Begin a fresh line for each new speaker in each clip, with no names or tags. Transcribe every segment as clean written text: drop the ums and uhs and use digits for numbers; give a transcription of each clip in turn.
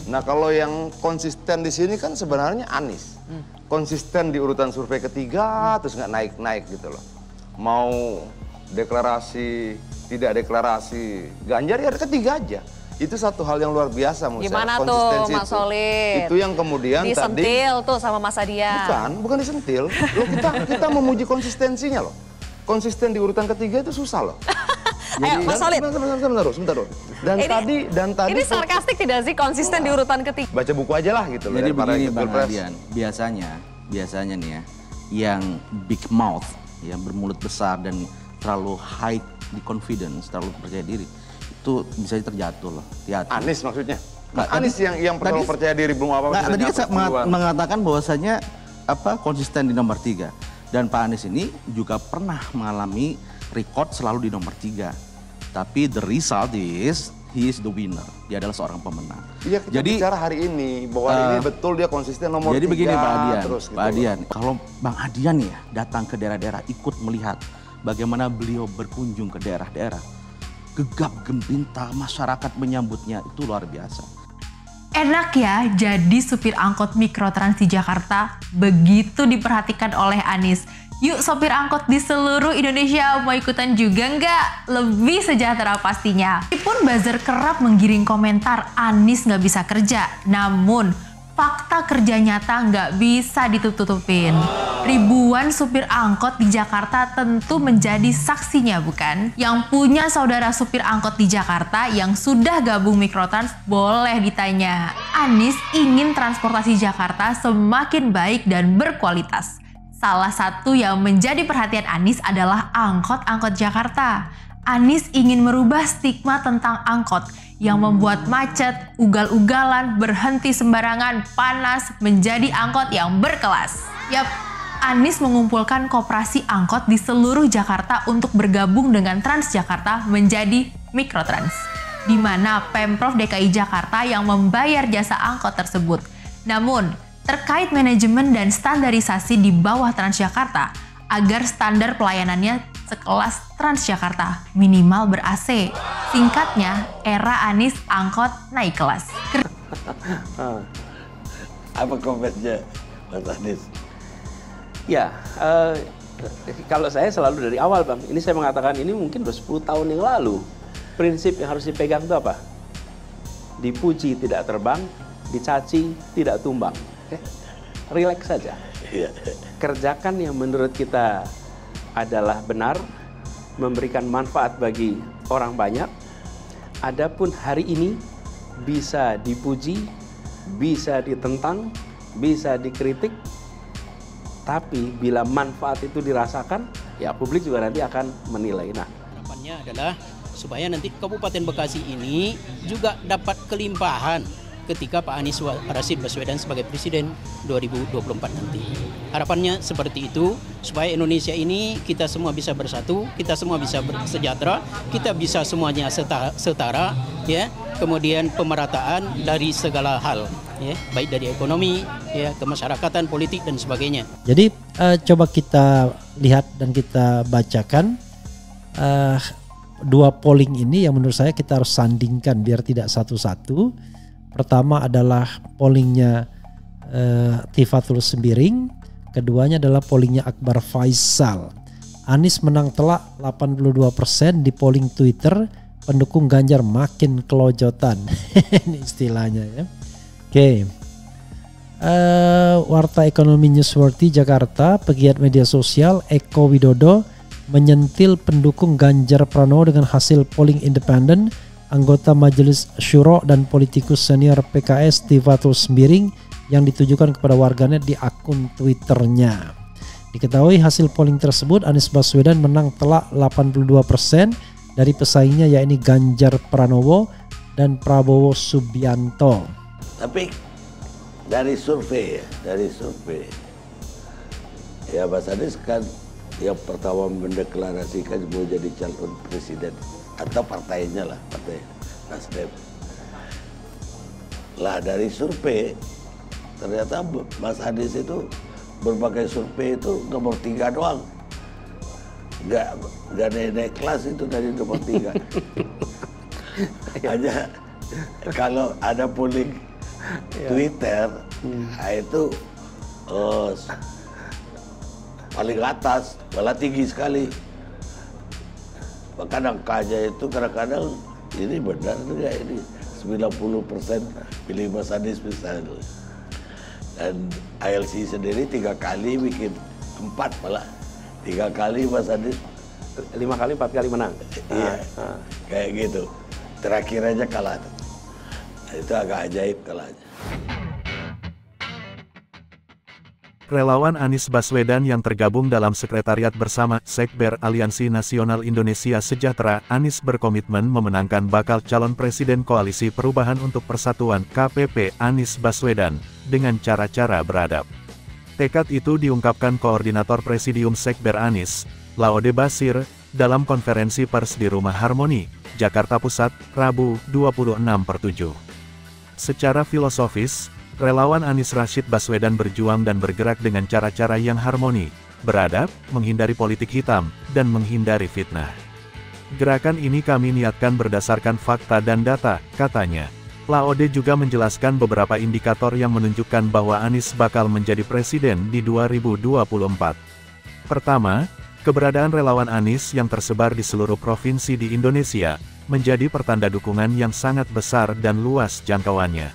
Nah kalau yang konsisten di sini kan sebenarnya Anies. Konsisten di urutan survei ketiga, terus nggak naik-naik gitu loh. Mau deklarasi, tidak deklarasi, Ganjar ya ketiga aja. Itu satu hal yang luar biasa menurut saya.
Gimana tuh Mas Solid?
Itu yang kemudian
disentil tuh sama Mas Adian.
Bukan disentil. Loh, kita memuji konsistensinya loh. Konsisten di urutan ketiga itu susah loh.
Ayo Mas Solid.
Sebentar. Dan tadi
ini sarkastik tidak sih konsisten di urutan ketiga?
Baca buku aja lah gitu loh.
Jadi begini Bang Adian, biasanya nih ya, yang big mouth, yang bermulut besar dan terlalu high di confidence, terlalu percaya diri, itu bisa terjatuh loh. Hati-hati.
Anies maksudnya? Anies yang terlalu percaya diri belum apa-apa.
Tadi kan mengatakan bahwasanya konsisten di nomor 3. Dan Pak Anies ini juga pernah mengalami record selalu di nomor 3. Tapi the result is he is the winner. Dia adalah seorang pemenang.
Iya, kita bicara hari ini bahwa ini betul dia konsisten nomor 3.
Jadi begini Pak Adian,
terus gitu.
Pak Adian, kalau Bang Adian ya datang ke daerah-daerah ikut melihat bagaimana beliau berkunjung ke daerah-daerah, gegap gempita masyarakat menyambutnya itu luar biasa.
Enak ya jadi supir angkot Mikrotrans di Jakarta, begitu diperhatikan oleh Anies. Yuk sopir angkot di seluruh Indonesia mau ikutan juga nggak? Lebih sejahtera pastinya. Meskipun buzzer kerap menggiring komentar Anies nggak bisa kerja, namun fakta kerja nyata nggak bisa ditutup-tutupin. Ribuan supir angkot di Jakarta tentu menjadi saksinya bukan? Yang punya saudara supir angkot di Jakarta yang sudah gabung Mikrotrans boleh ditanya. Anies ingin transportasi Jakarta semakin baik dan berkualitas. Salah satu yang menjadi perhatian Anies adalah angkot-angkot Jakarta. Anies ingin merubah stigma tentang angkot yang membuat macet, ugal-ugalan, berhenti sembarangan, panas, menjadi angkot yang berkelas. Yap, Anies mengumpulkan koperasi angkot di seluruh Jakarta untuk bergabung dengan Transjakarta menjadi Mikrotrans, di mana Pemprov DKI Jakarta yang membayar jasa angkot tersebut. Namun, terkait manajemen dan standarisasi di bawah Transjakarta agar standar pelayanannya sekelas Transjakarta minimal ber-AC. Singkatnya, era Anies angkot naik kelas.
Apa komennya Mas Anies?
Ya, kalau saya selalu dari awal Bang, ini saya mengatakan ini mungkin udah 10 tahun yang lalu. Prinsip yang harus dipegang itu apa? Dipuji tidak terbang, dicaci tidak tumbang. Relax saja. Kerjakan yang menurut kita adalah benar, memberikan manfaat bagi orang banyak. Adapun hari ini bisa dipuji, bisa ditentang, bisa dikritik, tapi bila manfaat itu dirasakan, ya publik juga nanti akan menilai. Nah,
harapannya adalah supaya nanti Kabupaten Bekasi ini juga dapat kelimpahan ketika Pak Anies Rashid Baswedan sebagai Presiden 2024 nanti. Harapannya seperti itu, supaya Indonesia ini kita semua bisa bersatu, kita semua bisa bersejahtera, kita bisa semuanya setara, ya. Kemudian pemerataan dari segala hal, ya, baik dari ekonomi, ya, kemasyarakatan, politik dan sebagainya.
Jadi coba kita lihat dan kita bacakan dua polling ini yang menurut saya kita harus sandingkan biar tidak satu-satu. Pertama adalah pollingnya Tifatul Sembiring, keduanya adalah pollingnya Akbar Faisal. Anies menang telak 82% di polling Twitter, pendukung Ganjar makin kelojotan. Ini istilahnya ya. Oke. Warta Ekonomi Newsworthy Jakarta, pegiat media sosial Eko Widodo menyentil pendukung Ganjar Pranowo dengan hasil polling independen. Anggota Majelis Syuro dan politikus senior PKS Tifatul Sembiring yang ditujukan kepada warganet di akun Twitternya. Diketahui hasil polling tersebut Anies Baswedan menang telak 82% dari pesaingnya yakni Ganjar Pranowo dan Prabowo Subianto.
Tapi dari survei ya Mas Anies kan yang pertama mendeklarasikan mau jadi calon presiden atau partainya lah, partai Nasdem. Lah dari survei ternyata Mas Anies itu berbagai survei itu nomor 3 doang. Nggak naik kelas itu dari nomor 3. Hanya kalau ada polling Twitter, nah itu paling atas, malah tinggi sekali. Bahkan angkanya itu kadang-kadang ini benar enggak ini 90% pilih Mas Anies misalnya. Dan ILC sendiri 3 kali bikin 4 malah. 3 kali Mas Anies.
5 kali, 4 kali menang.
Iya, kayak gitu. Terakhir aja kalah. Nah, itu agak ajaib kalahnya.
Relawan Anies Baswedan yang tergabung dalam sekretariat bersama Sekber Aliansi Nasional Indonesia Sejahtera, Anies berkomitmen memenangkan bakal calon presiden Koalisi Perubahan untuk Persatuan (KPP) Anies Baswedan dengan cara-cara beradab. Tekad itu diungkapkan Koordinator Presidium Sekber Anies, Laode Basir, dalam konferensi pers di Rumah Harmoni, Jakarta Pusat, Rabu, 26/7. Secara filosofis, relawan Anies Rashid Baswedan berjuang dan bergerak dengan cara-cara yang harmoni, beradab, menghindari politik hitam, dan menghindari fitnah. Gerakan ini kami niatkan berdasarkan fakta dan data, katanya. Laode juga menjelaskan beberapa indikator yang menunjukkan bahwa Anies bakal menjadi presiden di 2024. Pertama, keberadaan relawan Anies yang tersebar di seluruh provinsi di Indonesia, menjadi pertanda dukungan yang sangat besar dan luas jangkauannya.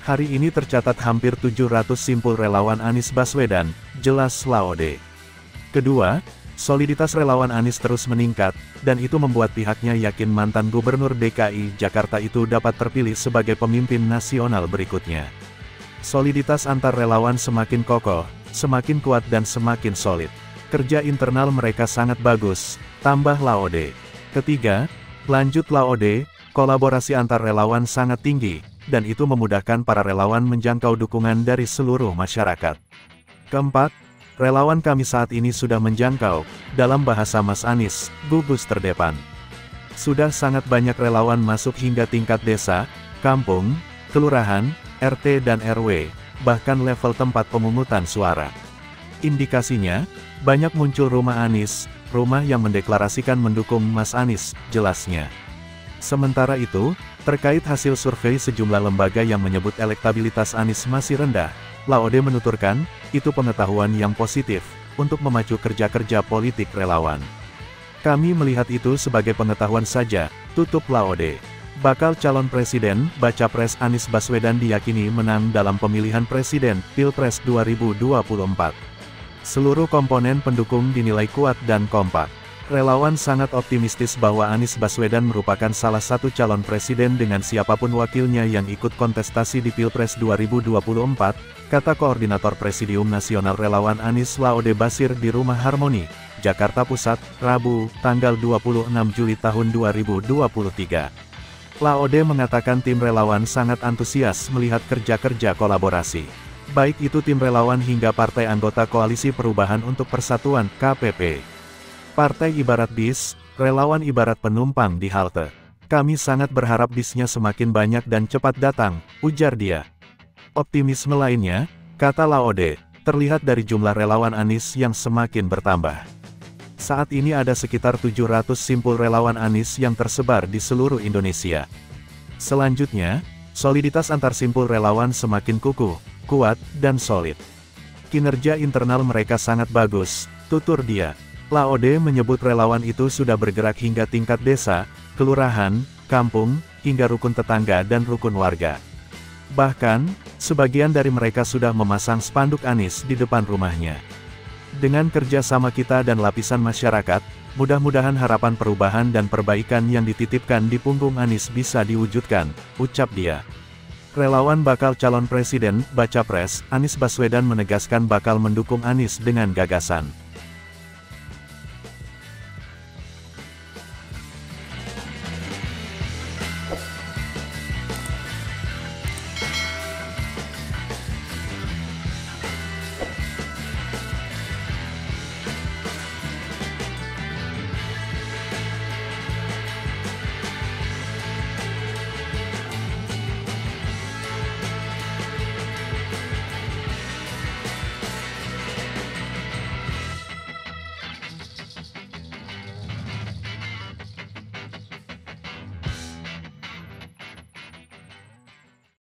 Hari ini tercatat hampir 700 simpul relawan Anies Baswedan, jelas Laode. Kedua, soliditas relawan Anies terus meningkat, dan itu membuat pihaknya yakin mantan Gubernur DKI Jakarta itu dapat terpilih sebagai pemimpin nasional berikutnya. Soliditas antar relawan semakin kokoh, semakin kuat dan semakin solid. Kerja internal mereka sangat bagus, tambah Laode. Ketiga, lanjut Laode, kolaborasi antar relawan sangat tinggi, dan itu memudahkan para relawan menjangkau dukungan dari seluruh masyarakat. Keempat, relawan kami saat ini sudah menjangkau, dalam bahasa Mas Anies, gugus terdepan. Sudah sangat banyak relawan masuk hingga tingkat desa, kampung, kelurahan, RT dan RW, bahkan level tempat pemungutan suara. Indikasinya, banyak muncul rumah Anies, rumah yang mendeklarasikan mendukung Mas Anies, jelasnya. Sementara itu, terkait hasil survei sejumlah lembaga yang menyebut elektabilitas Anies masih rendah, Laode menuturkan, itu pengetahuan yang positif, untuk memacu kerja-kerja politik relawan. Kami melihat itu sebagai pengetahuan saja, tutup Laode. Bakal calon presiden, baca pres Anies Baswedan diyakini menang dalam pemilihan presiden, Pilpres 2024. Seluruh komponen pendukung dinilai kuat dan kompak. Relawan sangat optimistis bahwa Anies Baswedan merupakan salah satu calon presiden dengan siapapun wakilnya yang ikut kontestasi di Pilpres 2024, kata Koordinator Presidium Nasional Relawan Anies Laode Basir di Rumah Harmoni, Jakarta Pusat, Rabu, tanggal 26 Juli tahun 2023. Laode mengatakan tim relawan sangat antusias melihat kerja-kerja kolaborasi. Baik itu tim relawan hingga partai anggota Koalisi Perubahan untuk Persatuan, KPP. Partai ibarat bis, relawan ibarat penumpang di halte. Kami sangat berharap bisnya semakin banyak dan cepat datang, ujar dia. Optimisme lainnya, kata Laode, terlihat dari jumlah relawan Anies yang semakin bertambah. Saat ini ada sekitar 700 simpul relawan Anies yang tersebar di seluruh Indonesia. Selanjutnya, soliditas antar simpul relawan semakin kukuh, kuat, dan solid. Kinerja internal mereka sangat bagus, tutur dia. Laode menyebut relawan itu sudah bergerak hingga tingkat desa, kelurahan, kampung, hingga rukun tetangga dan rukun warga. Bahkan, sebagian dari mereka sudah memasang spanduk Anies di depan rumahnya. Dengan kerjasama kita dan lapisan masyarakat, mudah-mudahan harapan perubahan dan perbaikan yang dititipkan di punggung Anies bisa diwujudkan, ucap dia. Relawan bakal calon presiden, baca pres, Anies Baswedan menegaskan bakal mendukung Anies dengan gagasan.